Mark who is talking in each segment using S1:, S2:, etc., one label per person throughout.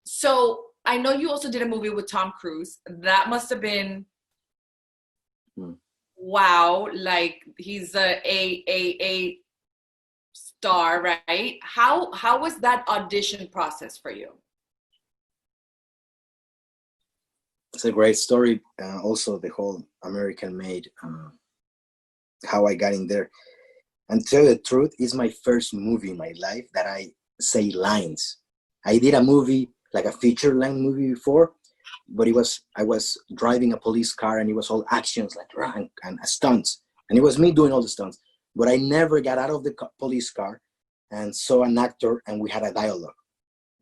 S1: So I know you also did a movie with Tom Cruise. That must have been wow. Like he's a star, right? How was that audition process for you?
S2: It's a great story. Also, the whole American Made, how I got in there. And to tell you the truth, it's my first movie in my life that I say lines. I did a movie, like a feature length movie before, but I was driving a police car and it was all actions like and stunts. And it was me doing all the stunts. But I never got out of the police car and saw an actor and we had a dialogue.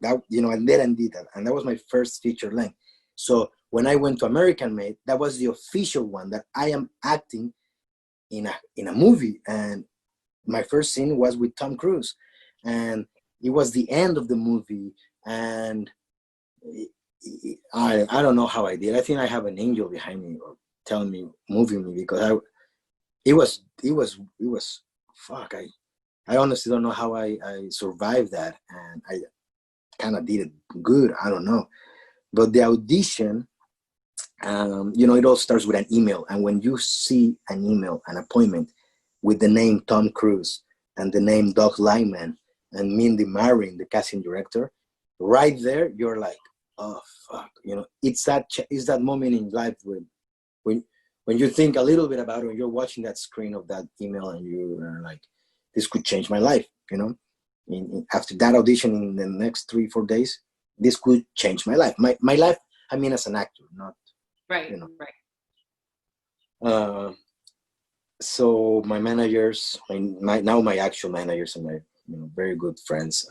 S2: That, and then did that. And that was my first feature length. So when I went to American Made, that was the official one that I am acting in a movie. And my first scene was with Tom Cruise. And it was the end of the movie. And I don't know how I did. I think I have an angel behind me or telling me, moving me, because it was fuck. I honestly don't know how I survived that. And I kind of did it good. I don't know. But the audition, it all starts with an email. And when you see an email, an appointment with the name Tom Cruise and the name Doug Lyman and Mindy Marin, the casting director, right there, you're like, oh, fuck. It's that moment in life when you think a little bit about it, when you're watching that screen of that email and you're like, this could change my life, After that audition in the next 3-4 days, this could change my life. My life, I mean, as an actor, not
S1: right.
S2: Right. So my managers, my actual managers and my very good friends,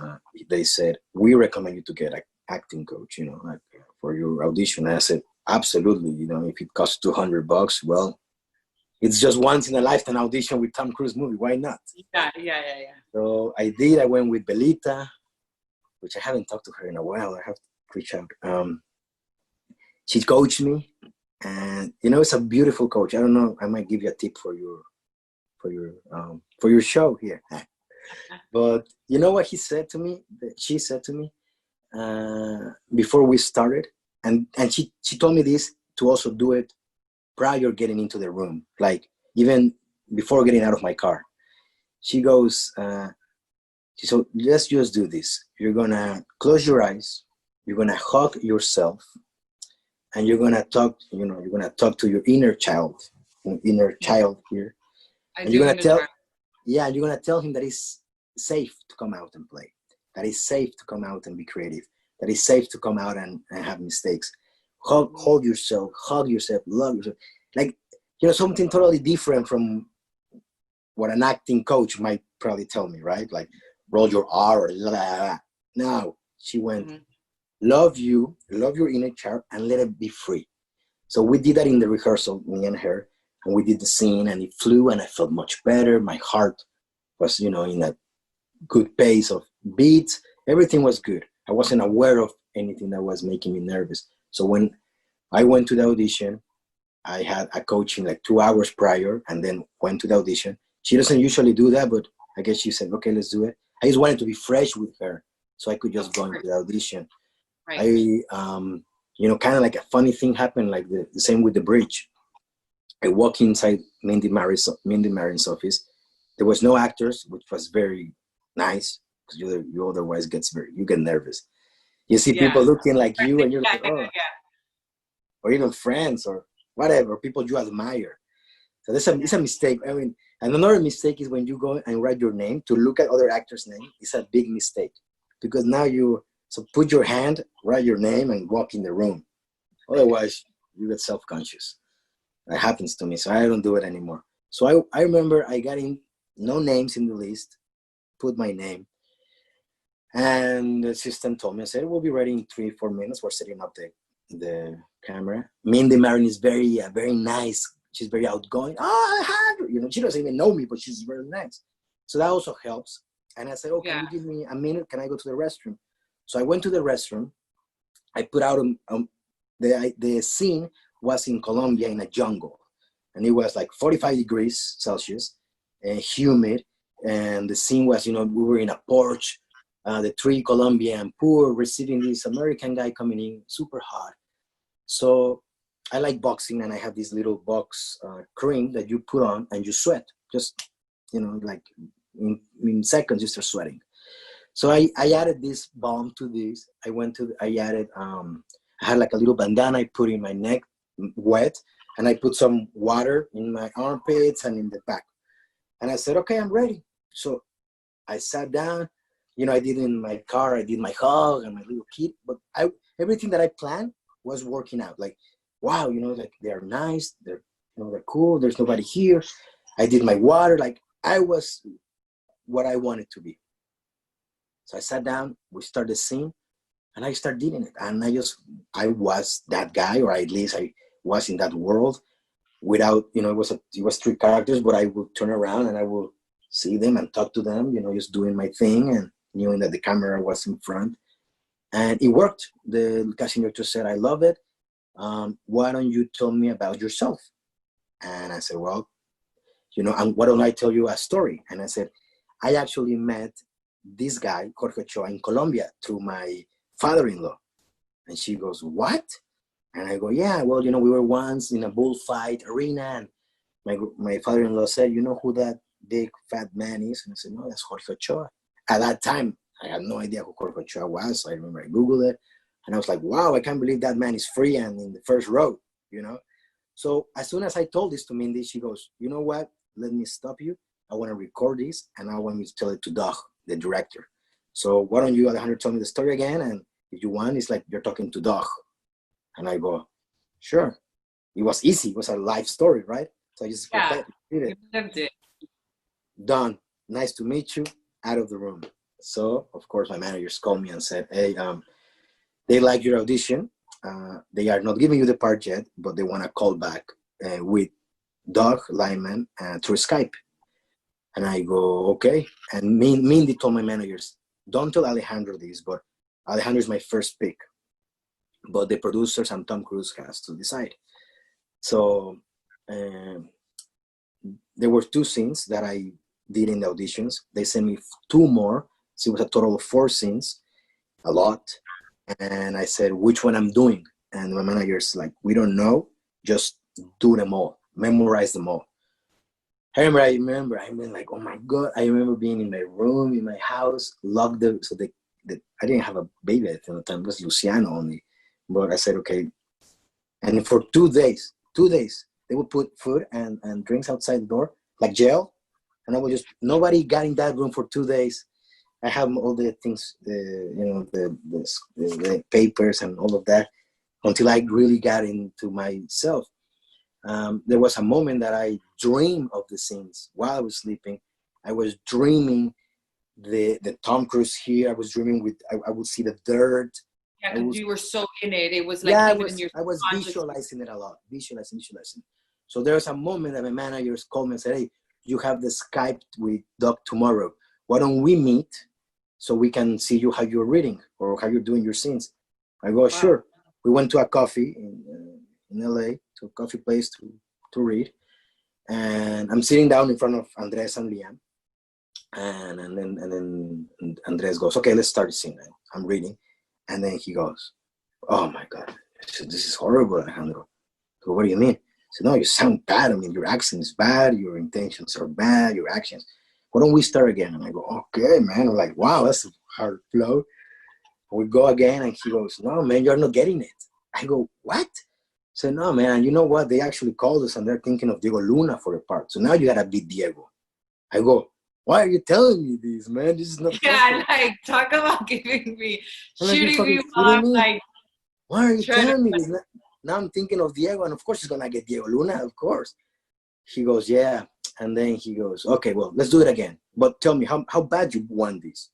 S2: they said, we recommend you to get an acting coach, like for your audition. And I said, absolutely. If it costs $200, well, it's just once in a lifetime audition with Tom Cruise movie. Why not?
S1: Yeah.
S2: So I did. I went with Belita, which I haven't talked to her in a while. I have to reach out. She coached me, and it's a beautiful coach. I don't know. I might give you a tip for your show here. But you know what he said to me? She said to me before we started, and she told me this to also do it prior getting into the room, like even before getting out of my car. She goes, so let's just do this. You're gonna close your eyes. You're gonna hug yourself, and you're gonna talk. You're gonna talk to your inner child here, and you're gonna you're gonna tell him that it's safe to come out and play. That it's safe to come out and be creative. That it's safe to come out and have mistakes. Hug yourself, love yourself. Like, something totally different from what an acting coach might probably tell me, right? Like, roll your R or blah, blah, blah. No, she went, love your inner child and let it be free. So we did that in the rehearsal, me and her, and we did the scene and it flew and I felt much better. My heart was, in a good pace of beats. Everything was good. I wasn't aware of anything that was making me nervous. So when I went to the audition, I had a coaching like 2 hours prior and then went to the audition. She doesn't usually do that, but I guess she said, okay, let's do it. I just wanted to be fresh with her so I could just go into the audition. Right. Kind of like a funny thing happened, like the same with the bridge. I walk inside Mindy Marin's office. There was no actors, which was very nice because you otherwise get nervous. You see people looking like you and you're like, oh. Or even friends or whatever, people you admire. So it's a mistake. I mean, and another mistake is when you go and write your name to look at other actors' name. It's a big mistake because now so put your hand, write your name, and walk in the room. Otherwise, you get self-conscious. That happens to me, so I don't do it anymore. So I remember I got in, no names in the list, put my name, and the assistant told me, I said, we'll be ready in 3-4 minutes. We're setting up the camera. Mindy Marin is very nice. She's very outgoing. Alejandro, she doesn't even know me, but she's very nice. So that also helps. And I said, oh, can you give me a minute? Can I go to the restroom? So I went to the restroom. I put out the scene was in Colombia in a jungle, and it was like 45 degrees Celsius and humid. And the scene was, we were in a porch the three Colombian poor receiving this American guy coming in, super hot. So I like boxing, and I have this little box cream that you put on and you sweat. Just, like in seconds you start sweating. So I added this balm to this. I added, I had like a little bandana I put in my neck, wet, and I put some water in my armpits and in the back. And I said, okay, I'm ready. So I sat down, I did in my car, I did my hug and my little kid, but everything that I planned was working out. Like, wow, like they're nice, they're cool, there's nobody here. I did my water, like I was what I wanted to be. So I sat down, we started the scene, and I started doing it. And I was that guy, or at least I was in that world without, it was three characters, but I would turn around and I would see them and talk to them, just doing my thing and knowing that the camera was in front. And it worked. The casting director said, I love it. Why don't you tell me about yourself? And I said, well, and why don't I tell you a story? And I said, I actually met this guy, Jorge Ochoa, in Colombia through my father-in-law. And she goes, what? And I go, yeah, well, we were once in a bullfight arena, and my father-in-law said, you know who that big fat man is? And I said, no, that's Jorge Ochoa. At that time, I had no idea who Jorge Ochoa was. I remember I Googled it, and I was like, wow, I can't believe that man is free and in the first row, So as soon as I told this to Mindy, she goes, you know what? Let me stop you. I want to record this, and I want you to tell it to Doug, the director. So why don't you, Alejandro, tell me the story again? And if you want, it's like you're talking to Doug. And I go, sure. It was easy. It was a life story, right? So I just repeat it. Done. Nice to meet you. Out of the room. So, of course, my managers called me and said, hey, they like your audition. They are not giving you the part yet, but they want to call back with Doug Lyman through Skype. And I go, okay. And Mindy told my managers, don't tell Alejandro this, but Alejandro is my first pick. But the producers and Tom Cruise has to decide. So there were 2 scenes that I did in the auditions. They sent me 2 more. So it was a total of 4 scenes, a lot. And I said, which one I'm doing? And my manager's like, we don't know. Just do them all. Memorize them all. I remember, like, oh my God. I remember being in my room, in my house, locked up. So I didn't have a baby at the time. It was Luciano only. But I said, okay. And for 2 days, they would put food and drinks outside the door, like jail. And I would just, nobody got in that room for 2 days. I have all the things, the papers and all of that until I really got into myself. There was a moment that I dreamed of the scenes while I was sleeping. I was dreaming the Tom Cruise here. I was dreaming I would see the dirt.
S1: Yeah, because you were so in it. It was like I was
S2: visualizing it a lot, visualizing. So there was a moment that my managers called me and said, hey, you have the Skype with Doc tomorrow. Why don't we meet so we can see you how you're reading or how you're doing your scenes? I go, sure. We went to a coffee in LA, to a coffee place to read. And I'm sitting down in front of Andres and Liam. And then Andres goes, okay, let's start the scene. I'm reading. And then he goes, oh my God, this is horrible, Alejandro. So what do you mean? I said, no, you sound bad. I mean, your accent is bad. Your intentions are bad. Your actions. Why don't we start again? And I go, okay, man. I'm like, wow, that's a hard flow. We go again. And he goes, no, man, you're not getting it. I go, what? I said, no, man. And you know what? They actually called us and they're thinking of Diego Luna for a part. So now you got to beat Diego. I go, why are you telling me this, man? This is not
S1: possible. Like, talk about giving me, shooting me off. Like,
S2: why are you telling me this? Now I'm thinking of Diego, and of course he's going to get Diego Luna, of course. He goes, yeah. And then he goes, okay, well, let's do it again. But tell me, how bad you won this?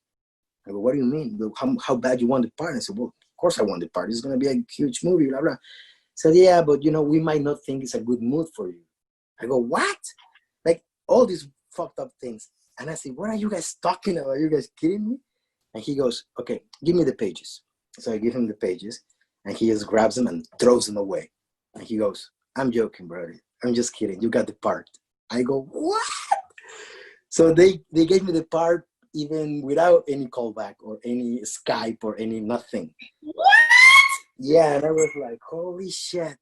S2: I go, what do you mean? How bad you won the part? I said, well, of course I won the part. It's going to be a huge movie, blah, blah. I said, yeah, but, we might not think it's a good mood for you. I go, what? Like, all these fucked up things. And I said, what are you guys talking about? Are you guys kidding me? And he goes, okay, give me the pages. So I give him the pages, and he just grabs them and throws them away. And he goes, I'm joking, brother. I'm just kidding. You got the part. I go, what? So they gave me the part even without any callback or any Skype or any nothing.
S1: What?
S2: Yeah, and I was like, holy shit.